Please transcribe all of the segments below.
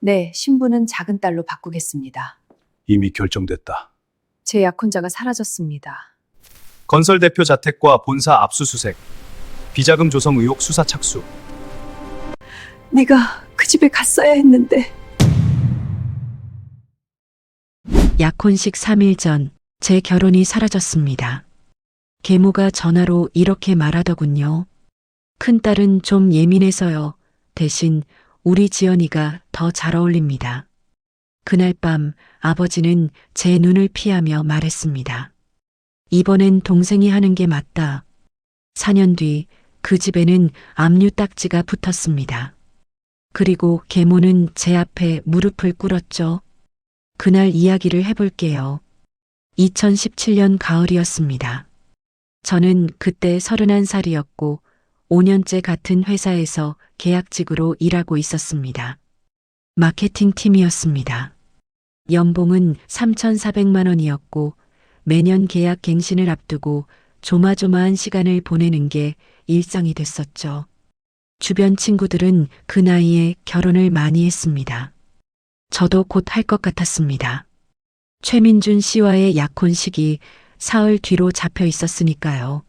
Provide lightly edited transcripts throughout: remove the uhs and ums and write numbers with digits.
네, 신부는 작은 딸로 바꾸겠습니다. 이미 결정됐다. 제 약혼자가 사라졌습니다. 건설 대표 자택과 본사 압수수색. 비자금 조성 의혹 수사 착수. 네가 그 집에 갔어야 했는데. 약혼식 3일 전 제 결혼이 사라졌습니다. 계모가 전화로 이렇게 말하더군요. 큰딸은 좀 예민해서요. 대신 우리 지연이가 더 잘 어울립니다. 그날 밤 아버지는 제 눈을 피하며 말했습니다. 이번엔 동생이 하는 게 맞다. 4년 뒤 그 집에는 압류 딱지가 붙었습니다. 그리고 계모는 제 앞에 무릎을 꿇었죠. 그날 이야기를 해볼게요. 2017년 가을이었습니다. 저는 그때 31살이었고 5년째 같은 회사에서 계약직으로 일하고 있었습니다. 마케팅 팀이었습니다. 연봉은 3,400만 원이었고 매년 계약 갱신을 앞두고 조마조마한 시간을 보내는 게 일상이 됐었죠. 주변 친구들은 그 나이에 결혼을 많이 했습니다. 저도 곧 할 것 같았습니다. 최민준 씨와의 약혼식이 사흘 뒤로 잡혀 있었으니까요.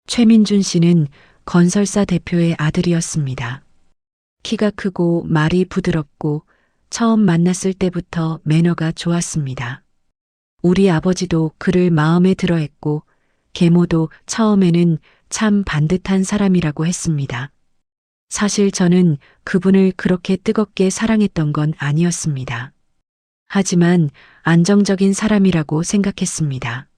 최민준 씨는 건설사 대표의 아들이었습니다. 키가 크고 말이 부드럽고 처음 만났을 때부터 매너가 좋았습니다. 우리 아버지도 그를 마음에 들어 했고 계모도 처음에는 참 반듯한 사람이라고 했습니다. 사실 저는 그분을 그렇게 뜨겁게 사랑했던 건 아니었습니다. 하지만 안정적인 사람이라고 생각했습니다.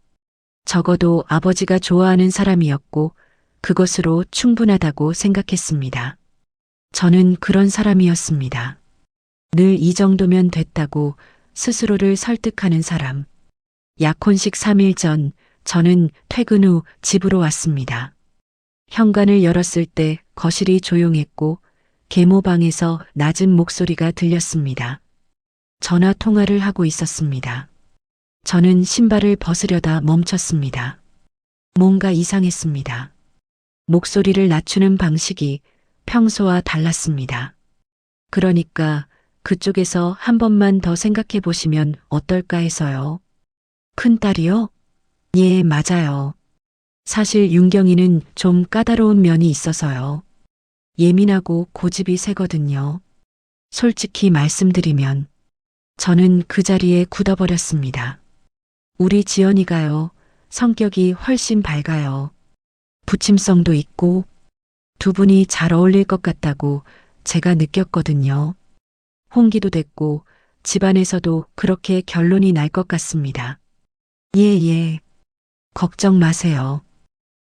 적어도 아버지가 좋아하는 사람이었고 그것으로 충분하다고 생각했습니다. 저는 그런 사람이었습니다. 늘 이 정도면 됐다고 스스로를 설득하는 사람. 약혼식 3일 전 저는 퇴근 후 집으로 왔습니다. 현관을 열었을 때 거실이 조용했고 계모방에서 낮은 목소리가 들렸습니다. 전화 통화를 하고 있었습니다. 저는 신발을 벗으려다 멈췄습니다. 뭔가 이상했습니다. 목소리를 낮추는 방식이 평소와 달랐습니다. 그러니까 그쪽에서 한 번만 더 생각해 보시면 어떨까 해서요. 큰딸이요? 예, 맞아요. 사실 윤경이는 좀 까다로운 면이 있어서요. 예민하고 고집이 세거든요. 솔직히 말씀드리면 저는 그 자리에 굳어버렸습니다. 우리 지연이가요, 성격이 훨씬 밝아요. 부침성도 있고 두 분이 잘 어울릴 것 같다고 제가 느꼈거든요. 홍기도 됐고 집안에서도 그렇게 결론이 날 것 같습니다. 예. 걱정 마세요.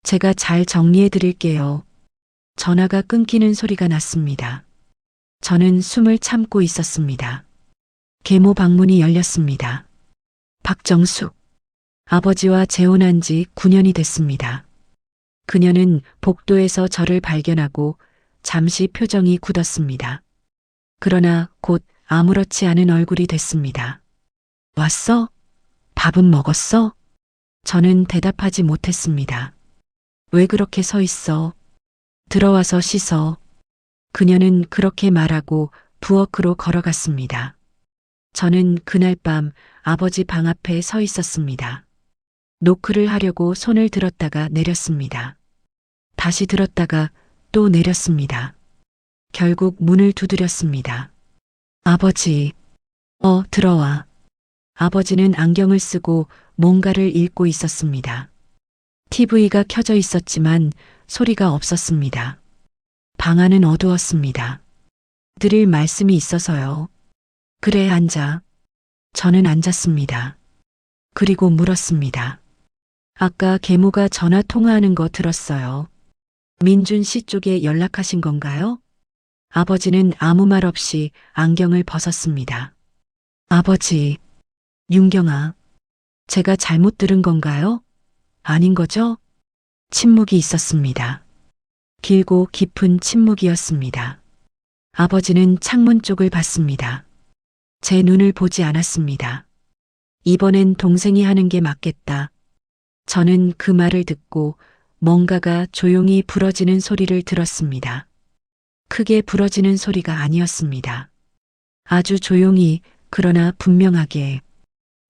제가 잘 정리해 드릴게요. 전화가 끊기는 소리가 났습니다. 저는 숨을 참고 있었습니다. 계모 방문이 열렸습니다. 박정숙. 아버지와 재혼한 지 9년이 됐습니다. 그녀는 복도에서 저를 발견하고 잠시 표정이 굳었습니다. 그러나 곧 아무렇지 않은 얼굴이 됐습니다. 왔어? 밥은 먹었어? 저는 대답하지 못했습니다. 왜 그렇게 서 있어? 들어와서 씻어. 그녀는 그렇게 말하고 부엌으로 걸어갔습니다. 저는 그날 밤 아버지 방 앞에 서 있었습니다. 노크를 하려고 손을 들었다가 내렸습니다. 다시 들었다가 또 내렸습니다. 결국 문을 두드렸습니다. 아버지, 들어와. 아버지는 안경을 쓰고 뭔가를 읽고 있었습니다. TV가 켜져 있었지만 소리가 없었습니다. 방 안은 어두웠습니다. 드릴 말씀이 있어서요. 그래, 앉아. 저는 앉았습니다. 그리고 물었습니다. 아까 계모가 전화 통화하는 거 들었어요. 민준 씨 쪽에 연락하신 건가요? 아버지는 아무 말 없이 안경을 벗었습니다. 아버지, 윤경아, 제가 잘못 들은 건가요? 아닌 거죠? 침묵이 있었습니다. 길고 깊은 침묵이었습니다. 아버지는 창문 쪽을 봤습니다. 제 눈을 보지 않았습니다. 이번엔 동생이 하는 게 맞겠다. 저는 그 말을 듣고 뭔가가 조용히 부러지는 소리를 들었습니다. 크게 부러지는 소리가 아니었습니다. 아주 조용히 그러나 분명하게.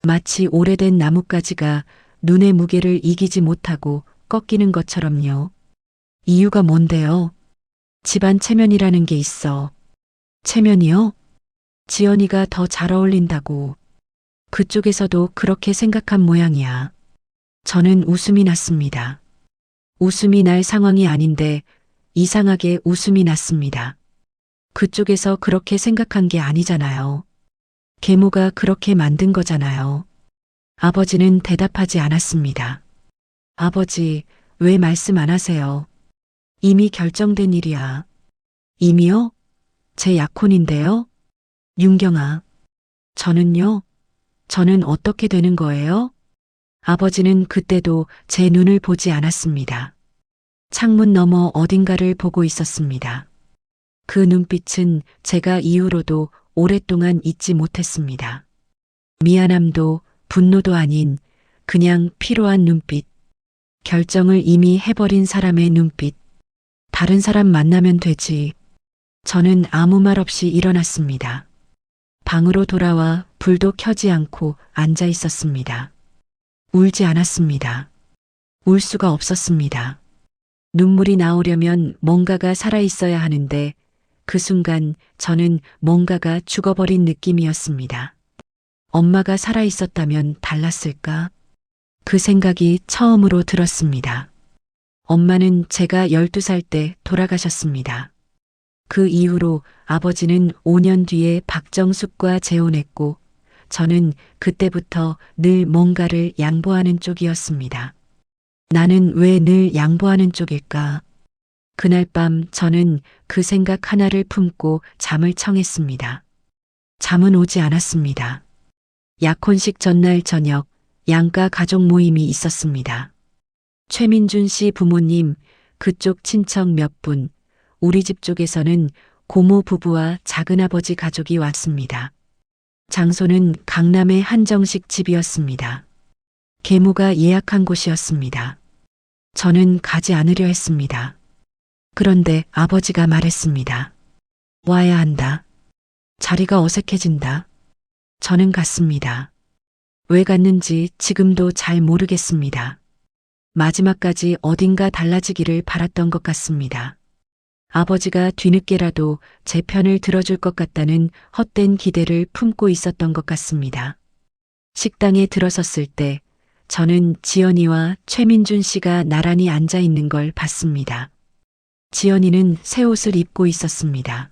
마치 오래된 나뭇가지가 눈의 무게를 이기지 못하고 꺾이는 것처럼요. 이유가 뭔데요? 집안 체면이라는 게 있어. 체면이요? 지연이가 더 잘 어울린다고. 그쪽에서도 그렇게 생각한 모양이야. 저는 웃음이 났습니다. 웃음이 날 상황이 아닌데 이상하게 웃음이 났습니다. 그쪽에서 그렇게 생각한 게 아니잖아요. 계모가 그렇게 만든 거잖아요. 아버지는 대답하지 않았습니다. 아버지, 왜 말씀 안 하세요? 이미 결정된 일이야. 이미요? 제 약혼인데요? 윤경아. 저는요? 저는 어떻게 되는 거예요? 아버지는 그때도 제 눈을 보지 않았습니다. 창문 너머 어딘가를 보고 있었습니다. 그 눈빛은 제가 이후로도 오랫동안 잊지 못했습니다. 미안함도 분노도 아닌 그냥 피로한 눈빛. 결정을 이미 해버린 사람의 눈빛. 다른 사람 만나면 되지. 저는 아무 말 없이 일어났습니다. 방으로 돌아와 불도 켜지 않고 앉아 있었습니다. 울지 않았습니다. 울 수가 없었습니다. 눈물이 나오려면 뭔가가 살아있어야 하는데 그 순간 저는 뭔가가 죽어버린 느낌이었습니다. 엄마가 살아있었다면 달랐을까? 그 생각이 처음으로 들었습니다. 엄마는 제가 12살 때 돌아가셨습니다. 그 이후로 아버지는 5년 뒤에 박정숙과 재혼했고 저는 그때부터 늘 뭔가를 양보하는 쪽이었습니다. 나는 왜 늘 양보하는 쪽일까? 그날 밤 저는 그 생각 하나를 품고 잠을 청했습니다. 잠은 오지 않았습니다. 약혼식 전날 저녁 양가 가족 모임이 있었습니다. 최민준 씨 부모님, 그쪽 친척 몇 분, 우리 집 쪽에서는 고모 부부와 작은아버지 가족이 왔습니다. 장소는 강남의 한정식 집이었습니다. 계모가 예약한 곳이었습니다. 저는 가지 않으려 했습니다. 그런데 아버지가 말했습니다. 와야 한다. 자리가 어색해진다. 저는 갔습니다. 왜 갔는지 지금도 잘 모르겠습니다. 마지막까지 어딘가 달라지기를 바랐던 것 같습니다. 아버지가 뒤늦게라도 제 편을 들어줄 것 같다는 헛된 기대를 품고 있었던 것 같습니다. 식당에 들어섰을 때 저는 지연이와 최민준 씨가 나란히 앉아 있는 걸 봤습니다. 지연이는 새 옷을 입고 있었습니다.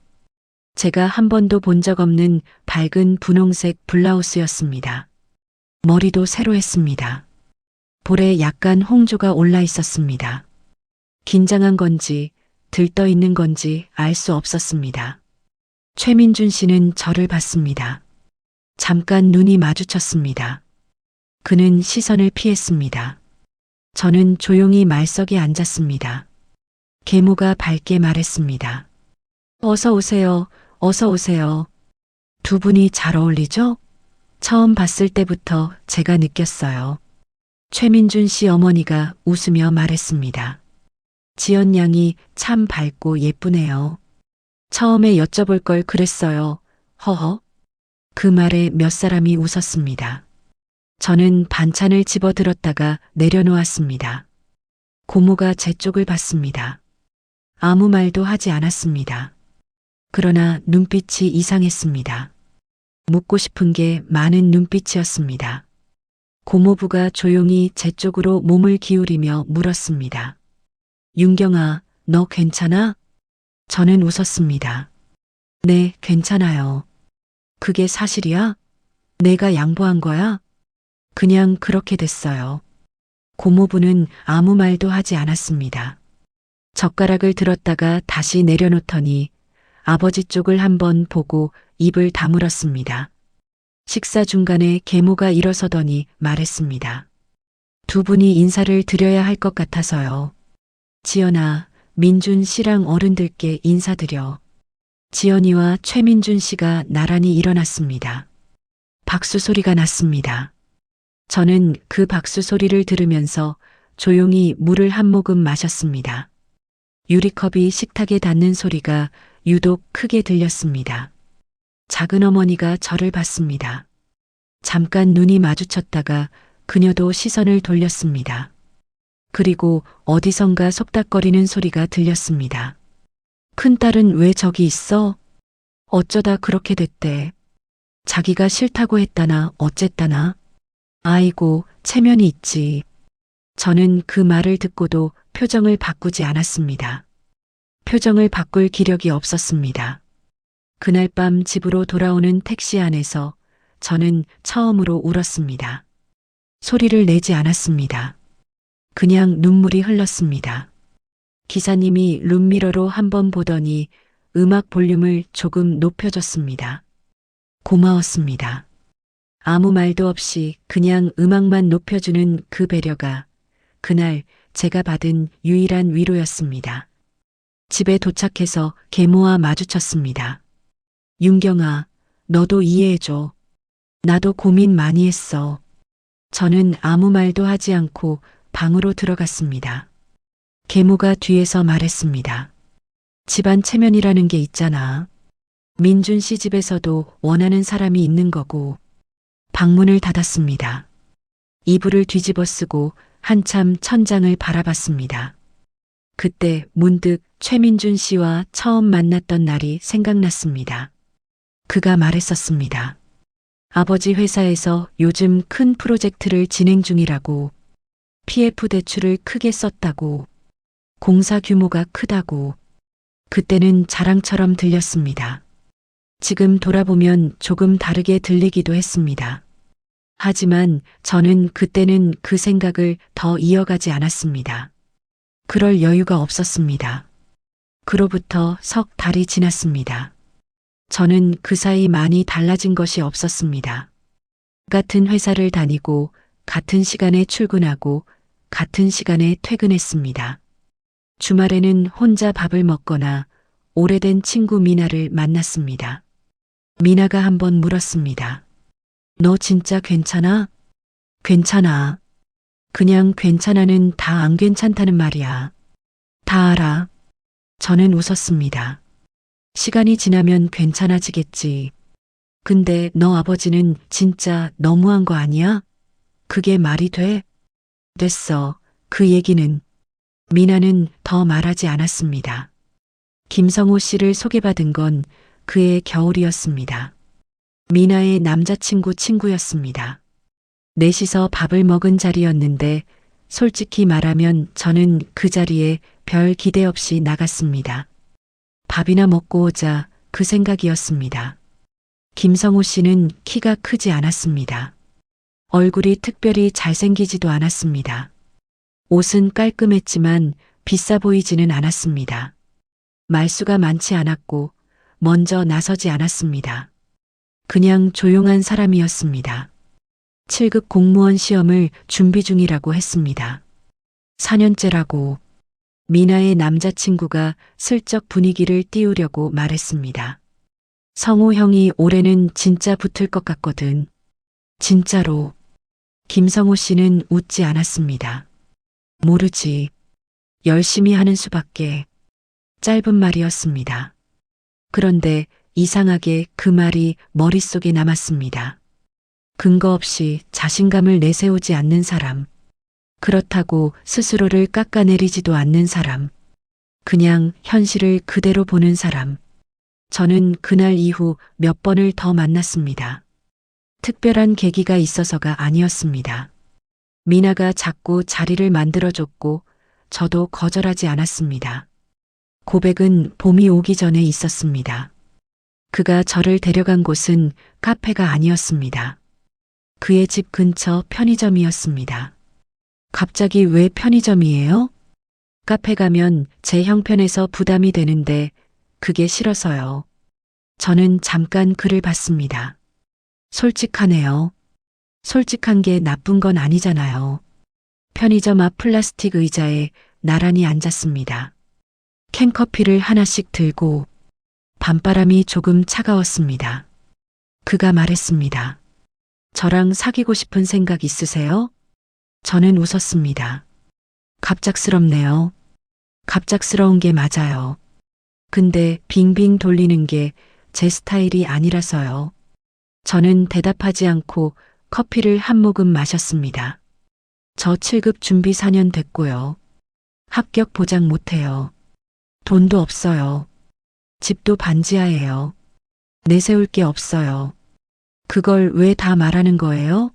제가 한 번도 본 적 없는 밝은 분홍색 블라우스였습니다. 머리도 새로 했습니다. 볼에 약간 홍조가 올라 있었습니다. 긴장한 건지 들떠 있는 건지 알 수 없었습니다. 최민준 씨는 저를 봤습니다. 잠깐 눈이 마주쳤습니다. 그는 시선을 피했습니다. 저는 조용히 말석에 앉았습니다. 계모가 밝게 말했습니다. 어서 오세요. 어서 오세요. 두 분이 잘 어울리죠? 처음 봤을 때부터 제가 느꼈어요. 최민준 씨 어머니가 웃으며 말했습니다. 지연 양이 참 밝고 예쁘네요. 처음에 여쭤볼 걸 그랬어요. 허허. 그 말에 몇 사람이 웃었습니다. 저는 반찬을 집어들었다가 내려놓았습니다. 고모가 제 쪽을 봤습니다. 아무 말도 하지 않았습니다. 그러나 눈빛이 이상했습니다. 묻고 싶은 게 많은 눈빛이었습니다. 고모부가 조용히 제 쪽으로 몸을 기울이며 물었습니다. 윤경아, 너 괜찮아? 저는 웃었습니다. 네, 괜찮아요. 그게 사실이야? 내가 양보한 거야? 그냥 그렇게 됐어요. 고모부는 아무 말도 하지 않았습니다. 젓가락을 들었다가 다시 내려놓더니 아버지 쪽을 한번 보고 입을 다물었습니다. 식사 중간에 계모가 일어서더니 말했습니다. 두 분이 인사를 드려야 할 것 같아서요. 지연아, 민준 씨랑 어른들께 인사드려. 지연이와 최민준 씨가 나란히 일어났습니다. 박수 소리가 났습니다. 저는 그 박수 소리를 들으면서 조용히 물을 한 모금 마셨습니다. 유리컵이 식탁에 닿는 소리가 유독 크게 들렸습니다. 작은 어머니가 저를 봤습니다. 잠깐 눈이 마주쳤다가 그녀도 시선을 돌렸습니다. 그리고 어디선가 속닥거리는 소리가 들렸습니다. 큰딸은 왜 저기 있어? 어쩌다 그렇게 됐대. 자기가 싫다고 했다나 어쨌다나. 아이고, 체면이 있지. 저는 그 말을 듣고도 표정을 바꾸지 않았습니다. 표정을 바꿀 기력이 없었습니다. 그날 밤 집으로 돌아오는 택시 안에서 저는 처음으로 울었습니다. 소리를 내지 않았습니다. 그냥 눈물이 흘렀습니다. 기사님이 룸미러로 한번 보더니 음악 볼륨을 조금 높여줬습니다. 고마웠습니다. 아무 말도 없이 그냥 음악만 높여주는 그 배려가 그날 제가 받은 유일한 위로였습니다. 집에 도착해서 계모와 마주쳤습니다. 윤경아, 너도 이해해줘. 나도 고민 많이 했어. 저는 아무 말도 하지 않고 방으로 들어갔습니다. 계모가 뒤에서 말했습니다. 집안 체면이라는 게 있잖아. 민준 씨 집에서도 원하는 사람이 있는 거고. 방문을 닫았습니다. 이불을 뒤집어 쓰고 한참 천장을 바라봤습니다. 그때 문득 최민준 씨와 처음 만났던 날이 생각났습니다. 그가 말했었습니다. 아버지 회사에서 요즘 큰 프로젝트를 진행 중이라고, PF 대출을 크게 썼다고, 공사 규모가 크다고. 그때는 자랑처럼 들렸습니다. 지금 돌아보면 조금 다르게 들리기도 했습니다. 하지만 저는 그때는 그 생각을 더 이어가지 않았습니다. 그럴 여유가 없었습니다. 그로부터 석 달이 지났습니다. 저는 그 사이 많이 달라진 것이 없었습니다. 같은 회사를 다니고 같은 시간에 출근하고 같은 시간에 퇴근했습니다. 주말에는 혼자 밥을 먹거나 오래된 친구 미나를 만났습니다. 미나가 한번 물었습니다. 너 진짜 괜찮아? 괜찮아. 그냥 괜찮아는 다 안 괜찮다는 말이야. 다 알아. 저는 웃었습니다. 시간이 지나면 괜찮아지겠지. 근데 너 아버지는 진짜 너무한 거 아니야? 그게 말이 돼? 됐어. 그 얘기는. 미나는 더 말하지 않았습니다. 김성호 씨를 소개받은 건 그해 겨울이었습니다. 미나의 남자친구 친구였습니다. 넷이서 밥을 먹은 자리였는데 솔직히 말하면 저는 그 자리에 별 기대 없이 나갔습니다. 밥이나 먹고 오자 그 생각이었습니다. 김성호 씨는 키가 크지 않았습니다. 얼굴이 특별히 잘생기지도 않았습니다. 옷은 깔끔했지만 비싸 보이지는 않았습니다. 말수가 많지 않았고 먼저 나서지 않았습니다. 그냥 조용한 사람이었습니다. 7급 공무원 시험을 준비 중이라고 했습니다. 4년째라고. 미나의 남자친구가 슬쩍 분위기를 띄우려고 말했습니다. 성호 형이 올해는 진짜 붙을 것 같거든. 진짜로. 김성호 씨는 웃지 않았습니다. 모르지. 열심히 하는 수밖에. 짧은 말이었습니다. 그런데 이상하게 그 말이 머릿속에 남았습니다. 근거 없이 자신감을 내세우지 않는 사람. 그렇다고 스스로를 깎아내리지도 않는 사람. 그냥 현실을 그대로 보는 사람. 저는 그날 이후 몇 번을 더 만났습니다. 특별한 계기가 있어서가 아니었습니다. 미나가 자꾸 자리를 만들어줬고 저도 거절하지 않았습니다. 고백은 봄이 오기 전에 있었습니다. 그가 저를 데려간 곳은 카페가 아니었습니다. 그의 집 근처 편의점이었습니다. 갑자기 왜 편의점이에요? 카페 가면 제 형편에서 부담이 되는데 그게 싫어서요. 저는 잠깐 그를 봤습니다. 솔직하네요. 솔직한 게 나쁜 건 아니잖아요. 편의점 앞 플라스틱 의자에 나란히 앉았습니다. 캔커피를 하나씩 들고 밤바람이 조금 차가웠습니다. 그가 말했습니다. 저랑 사귀고 싶은 생각 있으세요? 저는 웃었습니다. 갑작스럽네요. 갑작스러운 게 맞아요. 근데 빙빙 돌리는 게 제 스타일이 아니라서요. 저는 대답하지 않고 커피를 한 모금 마셨습니다. 저 7급 준비 4년 됐고요. 합격 보장 못해요. 돈도 없어요. 집도 반지하예요. 내세울 게 없어요. 그걸 왜 다 말하는 거예요?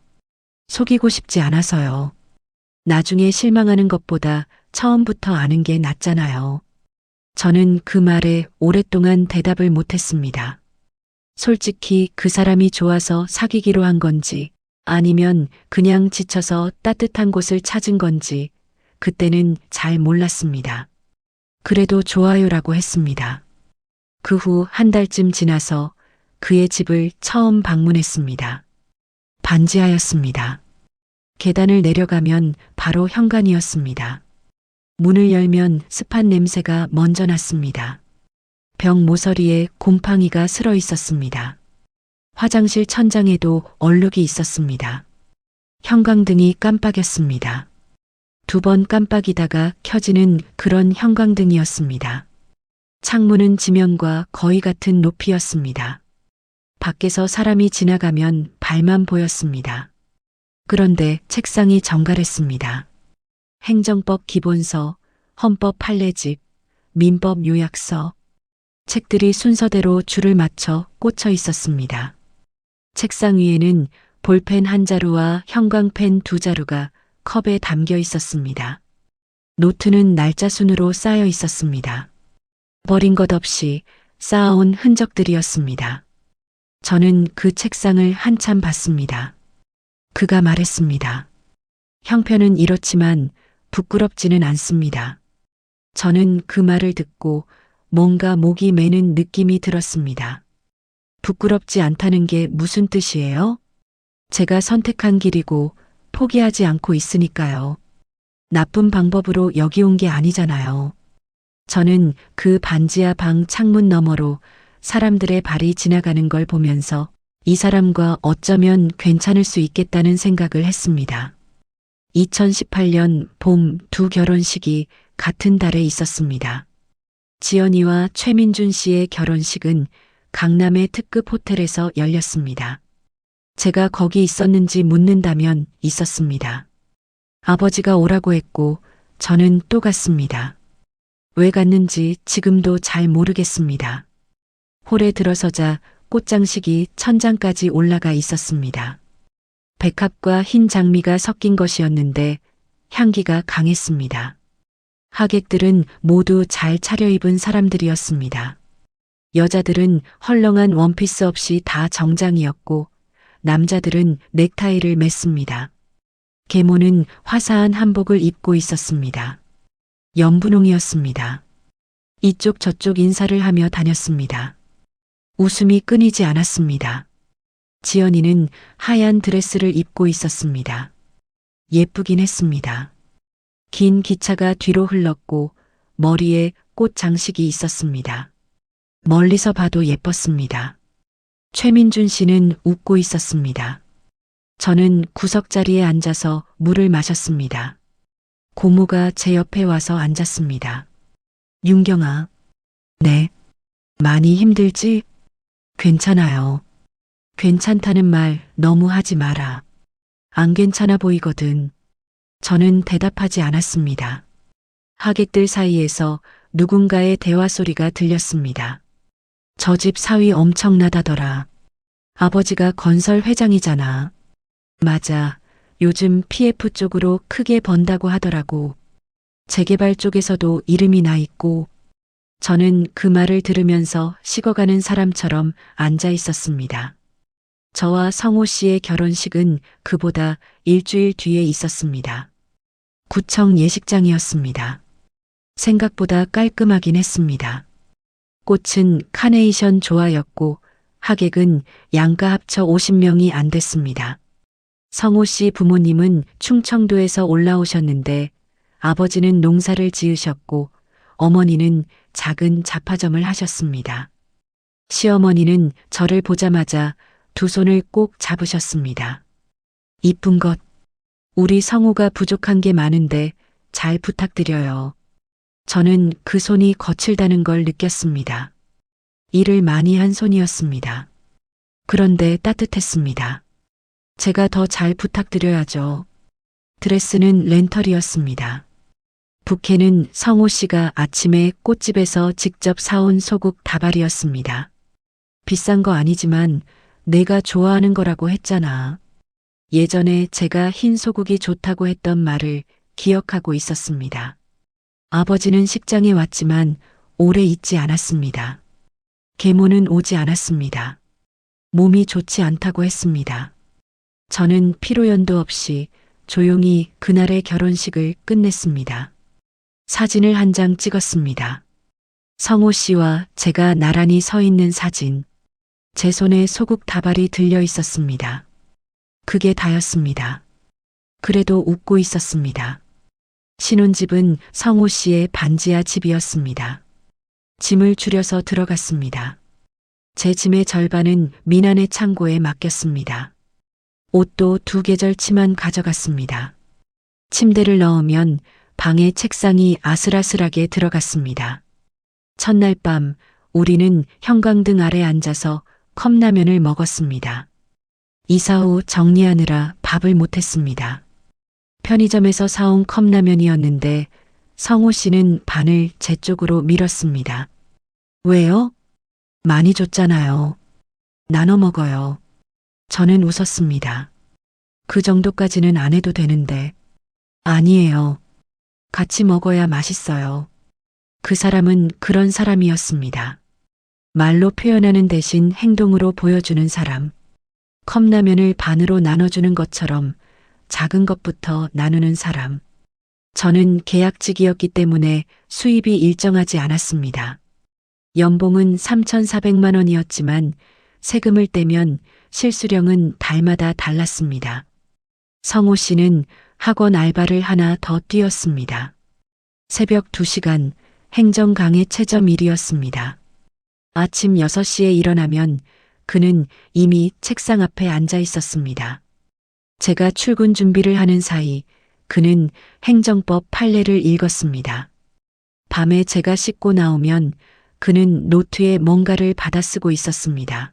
속이고 싶지 않아서요. 나중에 실망하는 것보다 처음부터 아는 게 낫잖아요. 저는 그 말에 오랫동안 대답을 못했습니다. 솔직히 그 사람이 좋아서 사귀기로 한 건지 아니면 그냥 지쳐서 따뜻한 곳을 찾은 건지 그때는 잘 몰랐습니다. 그래도 좋아요라고 했습니다. 그 후 한 달쯤 지나서 그의 집을 처음 방문했습니다. 반지하였습니다. 계단을 내려가면 바로 현관이었습니다. 문을 열면 습한 냄새가 먼저 났습니다. 벽 모서리에 곰팡이가 슬어 있었습니다. 화장실 천장에도 얼룩이 있었습니다. 형광등이 깜빡였습니다. 2번 깜빡이다가 켜지는 그런 형광등이었습니다. 창문은 지면과 거의 같은 높이였습니다. 밖에서 사람이 지나가면 발만 보였습니다. 그런데 책상이 정갈했습니다. 행정법 기본서, 헌법 판례집, 민법 요약서, 책들이 순서대로 줄을 맞춰 꽂혀 있었습니다. 책상 위에는 볼펜 한 자루와 형광펜 2자루가 컵에 담겨 있었습니다. 노트는 날짜 순으로 쌓여 있었습니다. 버린 것 없이 쌓아온 흔적들이었습니다. 저는 그 책상을 한참 봤습니다. 그가 말했습니다. 형편은 이렇지만 부끄럽지는 않습니다. 저는 그 말을 듣고 뭔가 목이 메는 느낌이 들었습니다. 부끄럽지 않다는 게 무슨 뜻이에요? 제가 선택한 길이고 포기하지 않고 있으니까요. 나쁜 방법으로 여기 온 게 아니잖아요. 저는 그 반지하 방 창문 너머로 사람들의 발이 지나가는 걸 보면서 이 사람과 어쩌면 괜찮을 수 있겠다는 생각을 했습니다. 2018년 봄 2 결혼식이 같은 달에 있었습니다. 지연이와 최민준 씨의 결혼식은 강남의 특급 호텔에서 열렸습니다. 제가 거기 있었는지 묻는다면 있었습니다. 아버지가 오라고 했고 저는 또 갔습니다. 왜 갔는지 지금도 잘 모르겠습니다. 홀에 들어서자 꽃장식이 천장까지 올라가 있었습니다. 백합과 흰 장미가 섞인 것이었는데 향기가 강했습니다. 하객들은 모두 잘 차려입은 사람들이었습니다. 여자들은 헐렁한 원피스 없이 다 정장이었고 남자들은 넥타이를 맸습니다. 계모는 화사한 한복을 입고 있었습니다. 연분홍이었습니다. 이쪽 저쪽 인사를 하며 다녔습니다. 웃음이 끊이지 않았습니다. 지연이는 하얀 드레스를 입고 있었습니다. 예쁘긴 했습니다. 긴 기차가 뒤로 흘렀고 머리에 꽃 장식이 있었습니다. 멀리서 봐도 예뻤습니다. 최민준 씨는 웃고 있었습니다. 저는 구석자리에 앉아서 물을 마셨습니다. 고모가 제 옆에 와서 앉았습니다. 윤경아. 네. 많이 힘들지? 괜찮아요. 괜찮다는 말 너무 하지 마라. 안 괜찮아 보이거든. 저는 대답하지 않았습니다. 하객들 사이에서 누군가의 대화 소리가 들렸습니다. 저 집 사위 엄청나다더라. 아버지가 건설 회장이잖아. 맞아. 요즘 PF 쪽으로 크게 번다고 하더라고. 재개발 쪽에서도 이름이 나 있고. 저는 그 말을 들으면서 식어가는 사람처럼 앉아 있었습니다. 저와 성호 씨의 결혼식은 그보다 일주일 뒤에 있었습니다. 구청 예식장이었습니다. 생각보다 깔끔하긴 했습니다. 꽃은 카네이션 조화였고 하객은 양가 합쳐 50명이 안 됐습니다. 성호 씨 부모님은 충청도에서 올라오셨는데 아버지는 농사를 지으셨고 어머니는 작은 잡화점을 하셨습니다. 시어머니는 저를 보자마자 2 손을 꼭 잡으셨습니다. 이쁜 것, 우리 성우가 부족한 게 많은데 잘 부탁드려요. 저는 그 손이 거칠다는 걸 느꼈습니다. 일을 많이 한 손이었습니다. 그런데 따뜻했습니다. 제가 더 잘 부탁드려야죠. 드레스는 렌털이었습니다. 부케는 성호 씨가 아침에 꽃집에서 직접 사온 소국 다발이었습니다. 비싼 거 아니지만 내가 좋아하는 거라고 했잖아. 예전에 제가 흰 소국이 좋다고 했던 말을 기억하고 있었습니다. 아버지는 식장에 왔지만 오래 있지 않았습니다. 계모는 오지 않았습니다. 몸이 좋지 않다고 했습니다. 저는 피로연도 없이 조용히 그날의 결혼식을 끝냈습니다. 사진을 한 장 찍었습니다. 성호 씨와 제가 나란히 서 있는 사진. 제 손에 소국 다발이 들려 있었습니다. 그게 다였습니다. 그래도 웃고 있었습니다. 신혼집은 성호 씨의 반지하 집이었습니다. 짐을 줄여서 들어갔습니다. 제 짐의 절반은 미난의 창고에 맡겼습니다. 옷도 2계절 치만 가져갔습니다. 침대를 넣으면 방에 책상이 아슬아슬하게 들어갔습니다. 첫날 밤 우리는 형광등 아래 앉아서 컵라면을 먹었습니다. 이사 후 정리하느라 밥을 못했습니다. 편의점에서 사온 컵라면이었는데 성호 씨는 반을 제 쪽으로 밀었습니다. 왜요? 많이 줬잖아요. 나눠 먹어요. 저는 웃었습니다. 그 정도까지는 안 해도 되는데. 아니에요. 같이 먹어야 맛있어요. 그 사람은 그런 사람이었습니다. 말로 표현하는 대신 행동으로 보여주는 사람. 컵라면을 반으로 나눠주는 것처럼 작은 것부터 나누는 사람. 저는 계약직이었기 때문에 수입이 일정하지 않았습니다. 연봉은 3,400만 원이었지만 세금을 떼면 실수령은 달마다 달랐습니다. 성호 씨는 학원 알바를 하나 더 뛰었습니다. 새벽 2시간 행정 강의 최저일이었습니다. 아침 6시에 일어나면 그는 이미 책상 앞에 앉아 있었습니다. 제가 출근 준비를 하는 사이 그는 행정법 판례를 읽었습니다. 밤에 제가 씻고 나오면 그는 노트에 뭔가를 받아쓰고 있었습니다.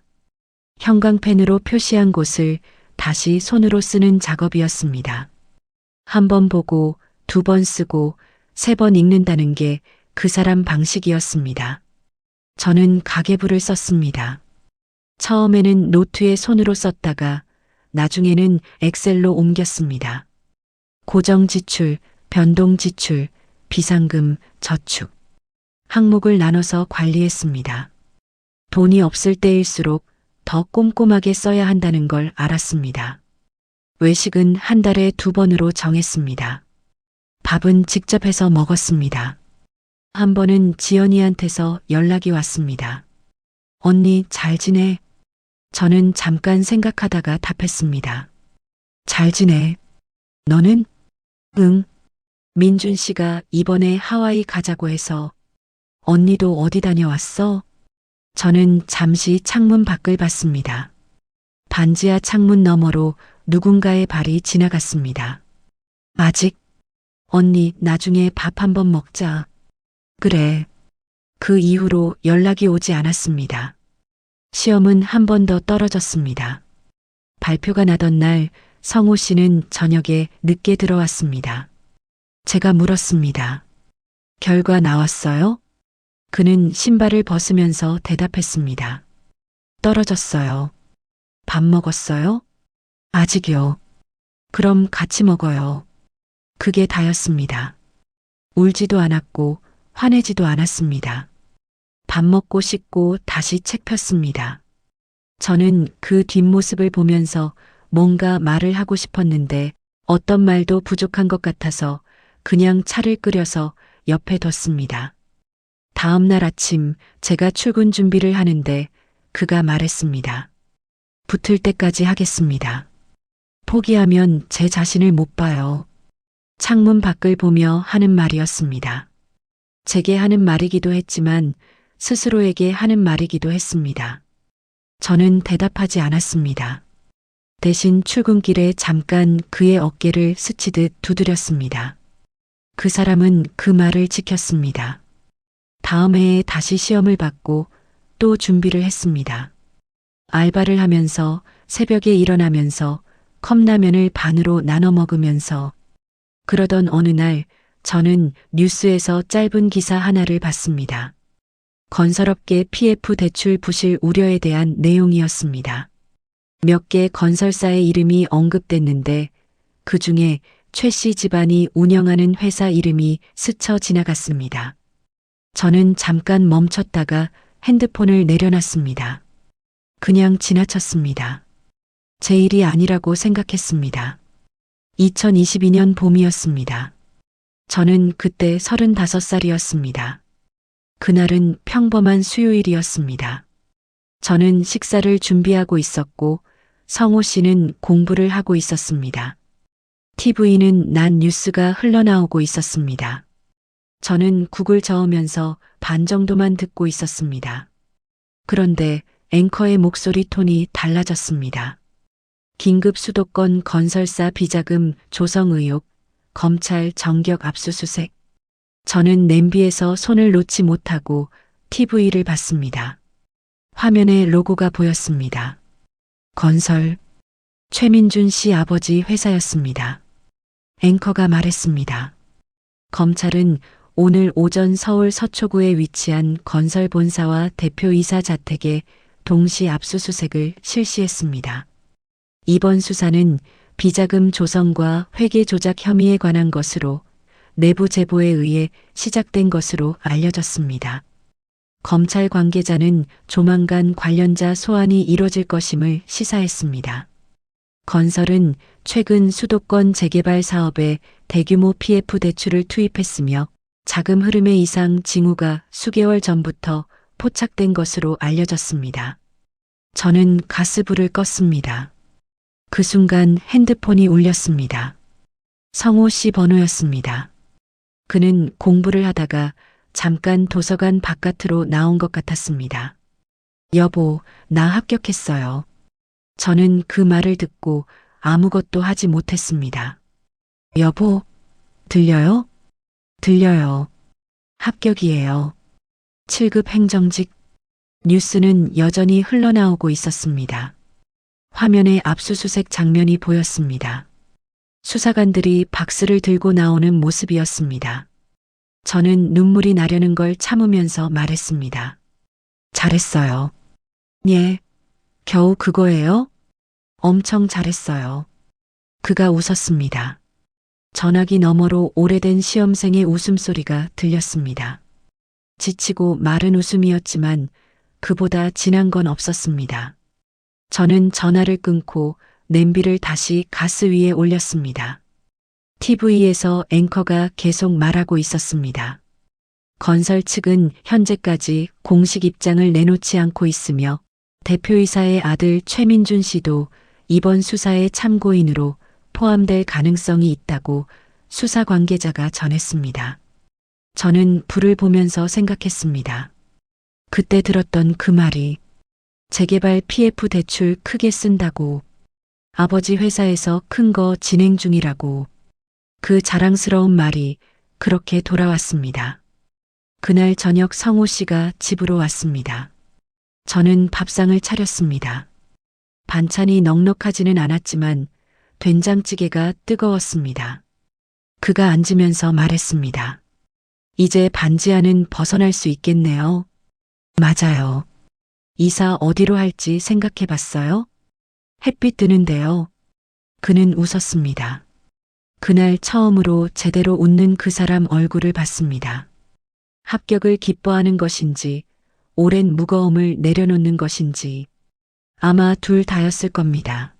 형광펜으로 표시한 곳을 다시 손으로 쓰는 작업이었습니다. 한 번 보고 2번 쓰고 3번 읽는다는 게 그 사람 방식이었습니다. 저는 가계부를 썼습니다. 처음에는 노트에 손으로 썼다가 나중에는 엑셀로 옮겼습니다. 고정 지출, 변동 지출, 비상금, 저축. 항목을 나눠서 관리했습니다. 돈이 없을 때일수록 더 꼼꼼하게 써야 한다는 걸 알았습니다. 외식은 한 달에 2번으로 정했습니다. 밥은 직접 해서 먹었습니다. 한 번은 지연이한테서 연락이 왔습니다. 언니 잘 지내? 저는 잠깐 생각하다가 답했습니다. 잘 지내. 너는? 응. 민준 씨가 이번에 하와이 가자고 해서. 언니도 어디 다녀왔어? 저는 잠시 창문 밖을 봤습니다. 반지하 창문 너머로 누군가의 발이 지나갔습니다. 아직? 언니 나중에 밥 한번 먹자. 그래. 그 이후로 연락이 오지 않았습니다. 시험은 한 번 더 떨어졌습니다. 발표가 나던 날 성호 씨는 저녁에 늦게 들어왔습니다. 제가 물었습니다. 결과 나왔어요? 그는 신발을 벗으면서 대답했습니다. 떨어졌어요. 밥 먹었어요? 아직요. 그럼 같이 먹어요. 그게 다였습니다. 울지도 않았고 화내지도 않았습니다. 밥 먹고 씻고 다시 책 폈습니다. 저는 그 뒷모습을 보면서 뭔가 말을 하고 싶었는데 어떤 말도 부족한 것 같아서 그냥 차를 끓여서 옆에 뒀습니다. 다음 날 아침 제가 출근 준비를 하는데 그가 말했습니다. 붙을 때까지 하겠습니다. 포기하면 제 자신을 못 봐요. 창문 밖을 보며 하는 말이었습니다. 제게 하는 말이기도 했지만 스스로에게 하는 말이기도 했습니다. 저는 대답하지 않았습니다. 대신 출근길에 잠깐 그의 어깨를 스치듯 두드렸습니다. 그 사람은 그 말을 지켰습니다. 다음 해에 다시 시험을 받고 또 준비를 했습니다. 알바를 하면서 새벽에 일어나면서 컵라면을 반으로 나눠 먹으면서 그러던 어느 날 저는 뉴스에서 짧은 기사 하나를 봤습니다. 건설업계 PF 대출 부실 우려에 대한 내용이었습니다. 몇 개 건설사의 이름이 언급됐는데 그 중에 최 씨 집안이 운영하는 회사 이름이 스쳐 지나갔습니다. 저는 잠깐 멈췄다가 핸드폰을 내려놨습니다. 그냥 지나쳤습니다. 제 일이 아니라고 생각했습니다. 2022년 봄이었습니다. 저는 그때 35살이었습니다. 그날은 평범한 수요일이었습니다. 저는 식사를 준비하고 있었고 성호 씨는 공부를 하고 있었습니다. TV는 난 뉴스가 흘러나오고 있었습니다. 저는 국을 저으면서 반 정도만 듣고 있었습니다. 그런데 앵커의 목소리 톤이 달라졌습니다. 긴급 수도권 건설사 비자금 조성 의혹, 검찰 정격 압수수색. 저는 냄비에서 손을 놓지 못하고 TV를 봤습니다. 화면에 로고가 보였습니다. 건설, 최민준 씨 아버지 회사였습니다. 앵커가 말했습니다. 검찰은 오늘 오전 서울 서초구에 위치한 건설 본사와 대표이사 자택에 동시 압수수색을 실시했습니다. 이번 수사는 비자금 조성과 회계 조작 혐의에 관한 것으로 내부 제보에 의해 시작된 것으로 알려졌습니다. 검찰 관계자는 조만간 관련자 소환이 이뤄질 것임을 시사했습니다. 건설은 최근 수도권 재개발 사업에 대규모 PF 대출을 투입했으며 자금 흐름의 이상 징후가 수개월 전부터 포착된 것으로 알려졌습니다. 저는 가스불을 껐습니다. 그 순간 핸드폰이 울렸습니다. 성호 씨 번호였습니다. 그는 공부를 하다가 잠깐 도서관 바깥으로 나온 것 같았습니다. 여보, 나 합격했어요. 저는 그 말을 듣고 아무것도 하지 못했습니다. 여보, 들려요? 들려요. 합격이에요. 7급 행정직. 뉴스는 여전히 흘러나오고 있었습니다. 화면에 압수수색 장면이 보였습니다. 수사관들이 박스를 들고 나오는 모습이었습니다. 저는 눈물이 나려는 걸 참으면서 말했습니다. 잘했어요. 예, 겨우 그거예요? 엄청 잘했어요. 그가 웃었습니다. 전화기 너머로 오래된 시험생의 웃음소리가 들렸습니다. 지치고 마른 웃음이었지만 그보다 진한 건 없었습니다. 저는 전화를 끊고 냄비를 다시 가스 위에 올렸습니다. TV에서 앵커가 계속 말하고 있었습니다. 건설 측은 현재까지 공식 입장을 내놓지 않고 있으며 대표이사의 아들 최민준 씨도 이번 수사의 참고인으로 포함될 가능성이 있다고 수사 관계자가 전했습니다. 저는 불을 보면서 생각했습니다. 그때 들었던 그 말이 재개발 PF 대출 크게 쓴다고, 아버지 회사에서 큰 거 진행 중이라고, 그 자랑스러운 말이 그렇게 돌아왔습니다. 그날 저녁 성호 씨가 집으로 왔습니다. 저는 밥상을 차렸습니다. 반찬이 넉넉하지는 않았지만 된장찌개가 뜨거웠습니다. 그가 앉으면서 말했습니다. 이제 반지하는 벗어날 수 있겠네요. 맞아요. 이사 어디로 할지 생각해 봤어요? 햇빛 드는데요. 그는 웃었습니다. 그날 처음으로 제대로 웃는 그 사람 얼굴을 봤습니다. 합격을 기뻐하는 것인지, 오랜 무거움을 내려놓는 것인지, 아마 둘 다였을 겁니다.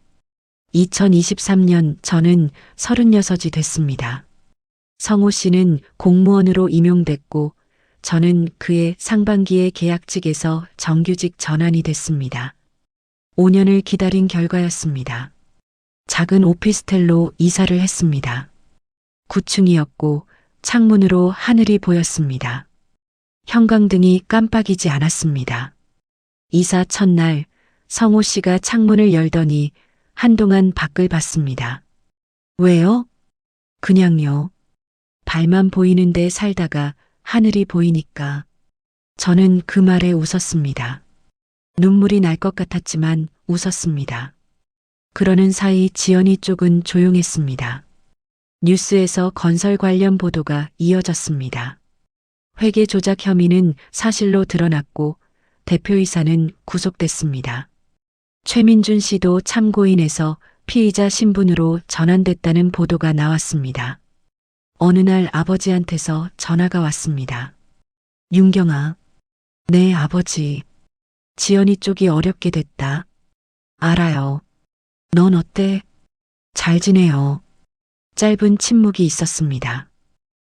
2023년 저는 36이 됐습니다. 성호 씨는 공무원으로 임용됐고 저는 그의 상반기에 계약직에서 정규직 전환이 됐습니다. 5년을 기다린 결과였습니다. 작은 오피스텔로 이사를 했습니다. 9층이었고 창문으로 하늘이 보였습니다. 형광등이 깜빡이지 않았습니다. 이사 첫날 성호 씨가 창문을 열더니 한동안 밖을 봤습니다. 왜요? 그냥요. 발만 보이는데 살다가 하늘이 보이니까. 저는 그 말에 웃었습니다. 눈물이 날 것 같았지만 웃었습니다. 그러는 사이 지연이 쪽은 조용했습니다. 뉴스에서 건설 관련 보도가 이어졌습니다. 회계 조작 혐의는 사실로 드러났고 대표이사는 구속됐습니다. 최민준 씨도 참고인에서 피의자 신분으로 전환됐다는 보도가 나왔습니다. 어느 날 아버지한테서 전화가 왔습니다. 윤경아, 네 아버지. 지연이 쪽이 어렵게 됐다. 알아요. 넌 어때? 잘 지내요. 짧은 침묵이 있었습니다.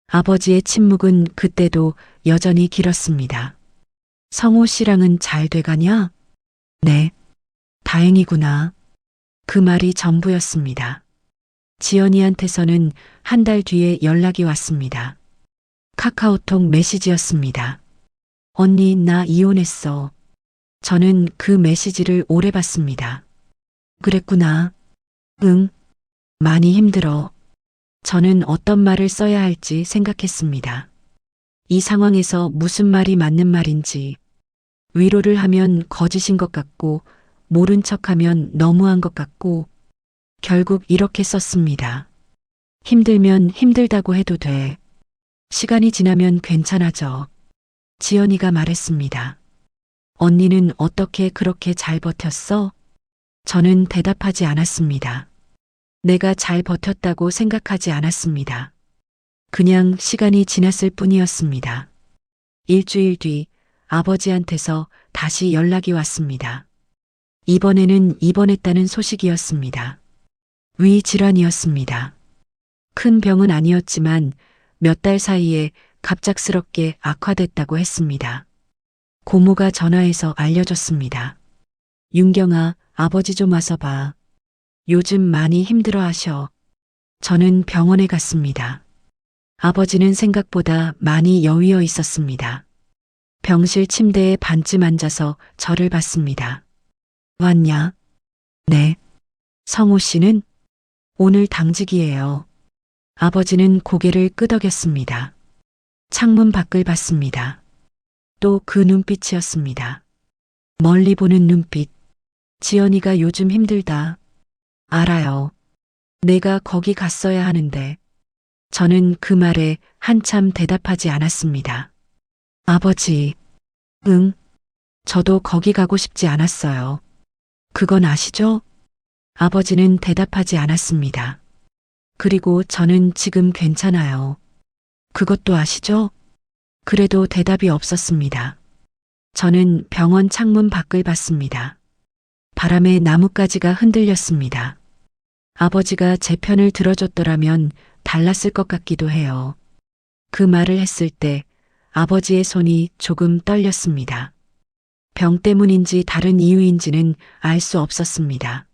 아버지의 침묵은 그때도 여전히 길었습니다. 성호 씨랑은 잘 돼가냐? 네. 다행이구나. 그 말이 전부였습니다. 지연이한테서는 한 달 뒤에 연락이 왔습니다. 카카오톡 메시지였습니다. 언니, 나 이혼했어. 저는 그 메시지를 오래 봤습니다. 그랬구나. 응. 많이 힘들어. 저는 어떤 말을 써야 할지 생각했습니다. 이 상황에서 무슨 말이 맞는 말인지, 위로를 하면 거짓인 것 같고, 모른 척하면 너무한 것 같고, 결국 이렇게 썼습니다. 힘들면 힘들다고 해도 돼. 시간이 지나면 괜찮아져. 지연이가 말했습니다. 언니는 어떻게 그렇게 잘 버텼어? 저는 대답하지 않았습니다. 내가 잘 버텼다고 생각하지 않았습니다. 그냥 시간이 지났을 뿐이었습니다. 일주일 뒤 아버지한테서 다시 연락이 왔습니다. 이번에는 입원했다는 소식이었습니다. 위 질환이었습니다. 큰 병은 아니었지만 몇 달 사이에 갑작스럽게 악화됐다고 했습니다. 고모가 전화해서 알려줬습니다. 윤경아, 아버지 좀 와서 봐. 요즘 많이 힘들어 하셔. 저는 병원에 갔습니다. 아버지는 생각보다 많이 여위어 있었습니다. 병실 침대에 반쯤 앉아서 저를 봤습니다. 왔냐? 네. 성호 씨는? 오늘 당직이에요. 아버지는 고개를 끄덕였습니다. 창문 밖을 봤습니다. 또 그 눈빛이었습니다. 멀리 보는 눈빛. 지연이가 요즘 힘들다. 알아요. 내가 거기 갔어야 하는데. 저는 그 말에 한참 대답하지 않았습니다. 아버지. 응. 저도 거기 가고 싶지 않았어요. 그건 아시죠? 아버지는 대답하지 않았습니다. 그리고 저는 지금 괜찮아요. 그것도 아시죠? 그래도 대답이 없었습니다. 저는 병원 창문 밖을 봤습니다. 바람에 나뭇가지가 흔들렸습니다. 아버지가 제 편을 들어줬더라면 달랐을 것 같기도 해요. 그 말을 했을 때 아버지의 손이 조금 떨렸습니다. 병 때문인지 다른 이유인지는 알 수 없었습니다.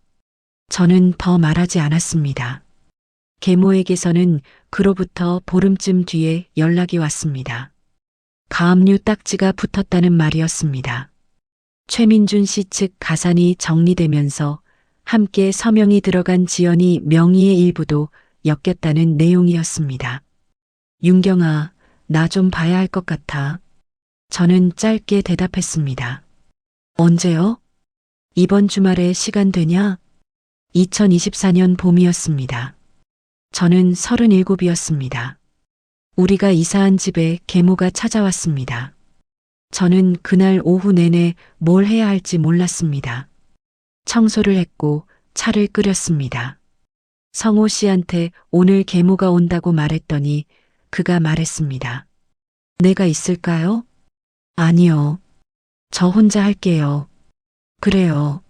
저는 더 말하지 않았습니다. 계모에게서는 그로부터 보름쯤 뒤에 연락이 왔습니다. 가압류 딱지가 붙었다는 말이었습니다. 최민준 씨 측 가산이 정리되면서 함께 서명이 들어간 지연이 명의의 일부도 엮였다는 내용이었습니다. 윤경아, 나 좀 봐야 할 것 같아. 저는 짧게 대답했습니다. 언제요? 이번 주말에 시간 되냐? 2024년 봄이었습니다. 저는 37이었습니다. 우리가 이사한 집에 계모가 찾아왔습니다. 저는 그날 오후 내내 뭘 해야 할지 몰랐습니다. 청소를 했고 차를 끓였습니다. 성호 씨한테 오늘 계모가 온다고 말했더니 그가 말했습니다. 내가 있을까요? 아니요. 저 혼자 할게요. 그래요.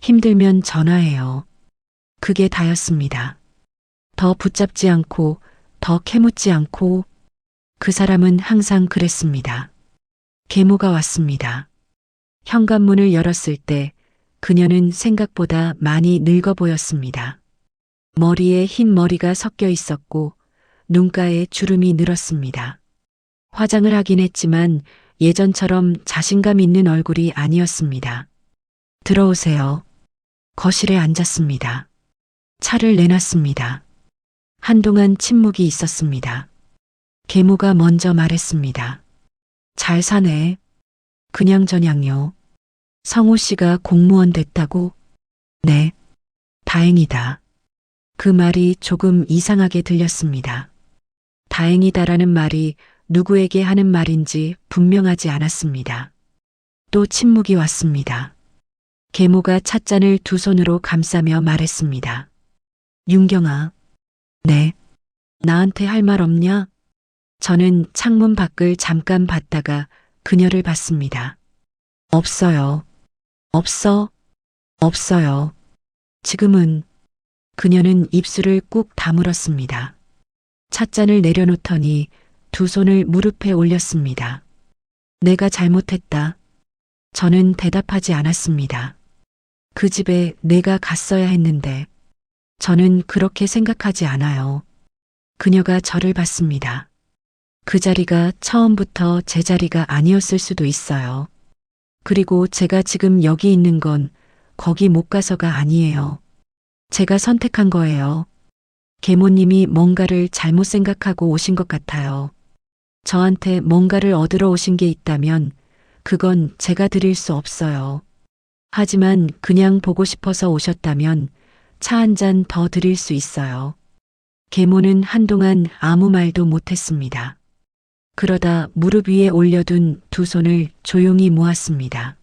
힘들면 전화해요. 그게 다였습니다. 더 붙잡지 않고 더 캐묻지 않고 그 사람은 항상 그랬습니다. 계모가 왔습니다. 현관문을 열었을 때 그녀는 생각보다 많이 늙어 보였습니다. 머리에 흰 머리가 섞여 있었고 눈가에 주름이 늘었습니다. 화장을 하긴 했지만 예전처럼 자신감 있는 얼굴이 아니었습니다. 들어오세요. 거실에 앉았습니다. 차를 내놨습니다. 한동안 침묵이 있었습니다. 계모가 먼저 말했습니다. 잘 사네. 그냥저냥요. 성호 씨가 공무원 됐다고? 네. 다행이다. 그 말이 조금 이상하게 들렸습니다. 다행이다라는 말이 누구에게 하는 말인지 분명하지 않았습니다. 또 침묵이 왔습니다. 계모가 찻잔을 두 손으로 감싸며 말했습니다. 윤경아. 네. 나한테 할 말 없냐? 저는 창문 밖을 잠깐 봤다가 그녀를 봤습니다. 없어요. 없어요. 지금은. 그녀는 입술을 꾹 다물었습니다. 찻잔을 내려놓더니 두 손을 무릎에 올렸습니다. 내가 잘못했다. 저는 대답하지 않았습니다. 그 집에 내가 갔어야 했는데 저는 그렇게 생각하지 않아요. 그녀가 저를 봤습니다. 그 자리가 처음부터 제 자리가 아니었을 수도 있어요. 그리고 제가 지금 여기 있는 건 거기 못 가서가 아니에요. 제가 선택한 거예요. 계모님이 뭔가를 잘못 생각하고 오신 것 같아요. 저한테 뭔가를 얻으러 오신 게 있다면 그건 제가 드릴 수 없어요. 하지만 그냥 보고 싶어서 오셨다면 차 한 잔 더 드릴 수 있어요. 계모는 한동안 아무 말도 못했습니다. 그러다 무릎 위에 올려둔 두 손을 조용히 모았습니다.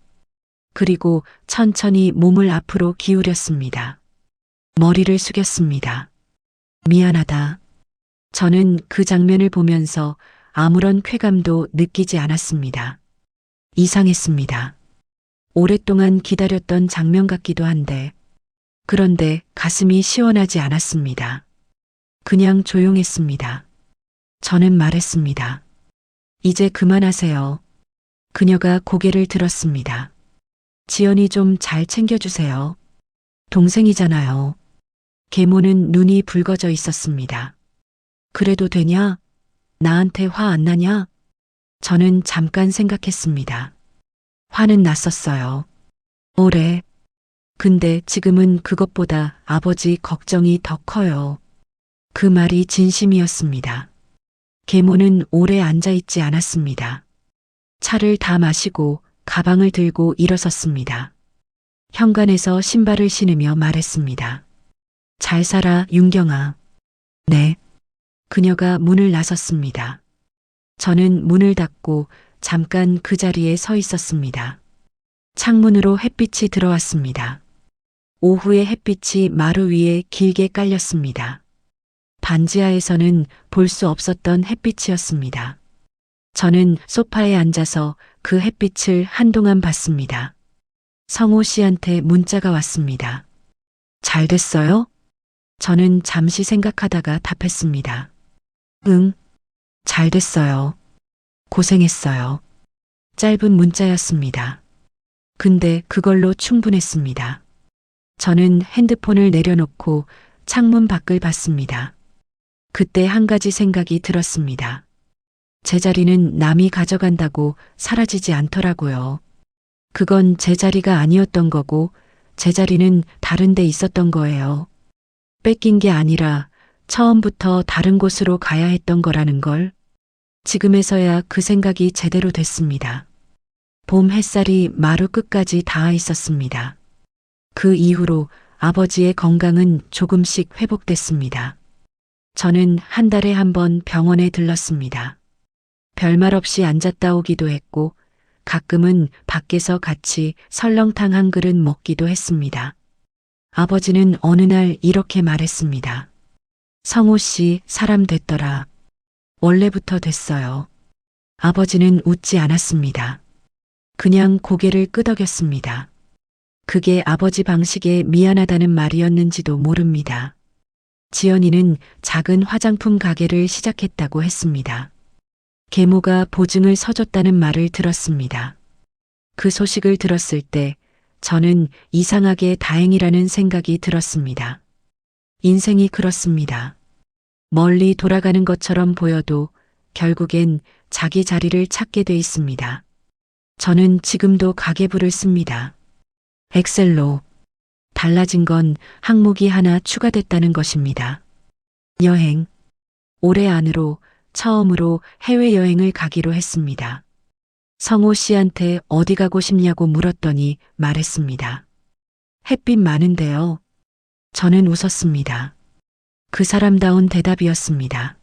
그리고 천천히 몸을 앞으로 기울였습니다. 머리를 숙였습니다. 미안하다. 저는 그 장면을 보면서 아무런 쾌감도 느끼지 않았습니다. 이상했습니다. 오랫동안 기다렸던 장면 같기도 한데, 그런데 가슴이 시원하지 않았습니다. 그냥 조용했습니다. 저는 말했습니다. 이제 그만하세요. 그녀가 고개를 들었습니다. 지연이 좀 잘 챙겨주세요. 동생이잖아요. 계모는 눈이 붉어져 있었습니다. 그래도 되냐? 나한테 화 안 나냐? 저는 잠깐 생각했습니다. 화는 났었어요. 오래. 근데 지금은 그것보다 아버지 걱정이 더 커요. 그 말이 진심이었습니다. 계모는 오래 앉아있지 않았습니다. 차를 다 마시고 가방을 들고 일어섰습니다. 현관에서 신발을 신으며 말했습니다. 잘 살아, 윤경아. 네. 그녀가 문을 나섰습니다. 저는 문을 닫고 잠깐 그 자리에 서 있었습니다. 창문으로 햇빛이 들어왔습니다. 오후의 햇빛이 마루 위에 길게 깔렸습니다. 반지하에서는 볼 수 없었던 햇빛이었습니다. 저는 소파에 앉아서 그 햇빛을 한동안 봤습니다. 성호 씨한테 문자가 왔습니다. 잘 됐어요? 저는 잠시 생각하다가 답했습니다. 응, 잘 됐어요. 고생했어요. 짧은 문자였습니다. 근데 그걸로 충분했습니다. 저는 핸드폰을 내려놓고 창문 밖을 봤습니다. 그때 한 가지 생각이 들었습니다. 제 자리는 남이 가져간다고 사라지지 않더라고요. 그건 제 자리가 아니었던 거고 제 자리는 다른 데 있었던 거예요. 뺏긴 게 아니라 처음부터 다른 곳으로 가야 했던 거라는 걸 지금에서야 그 생각이 제대로 됐습니다. 봄 햇살이 마루 끝까지 닿아 있었습니다. 그 이후로 아버지의 건강은 조금씩 회복됐습니다. 저는 한 달에 한 번 병원에 들렀습니다. 별말 없이 앉았다 오기도 했고 가끔은 밖에서 같이 설렁탕 한 그릇 먹기도 했습니다. 아버지는 어느 날 이렇게 말했습니다. 성호 씨 사람 됐더라. 원래부터 됐어요. 아버지는 웃지 않았습니다. 그냥 고개를 끄덕였습니다. 그게 아버지 방식에 미안하다는 말이었는지도 모릅니다. 지연이는 작은 화장품 가게를 시작했다고 했습니다. 계모가 보증을 서줬다는 말을 들었습니다. 그 소식을 들었을 때 저는 이상하게 다행이라는 생각이 들었습니다. 인생이 그렇습니다. 멀리 돌아가는 것처럼 보여도 결국엔 자기 자리를 찾게 돼 있습니다. 저는 지금도 가계부를 씁니다. 엑셀로. 달라진 건 항목이 하나 추가됐다는 것입니다. 여행. 올해 안으로 처음으로 해외여행을 가기로 했습니다. 성호 씨한테 어디 가고 싶냐고 물었더니 말했습니다. 햇빛 많은데요. 저는 웃었습니다. 그 사람다운 대답이었습니다.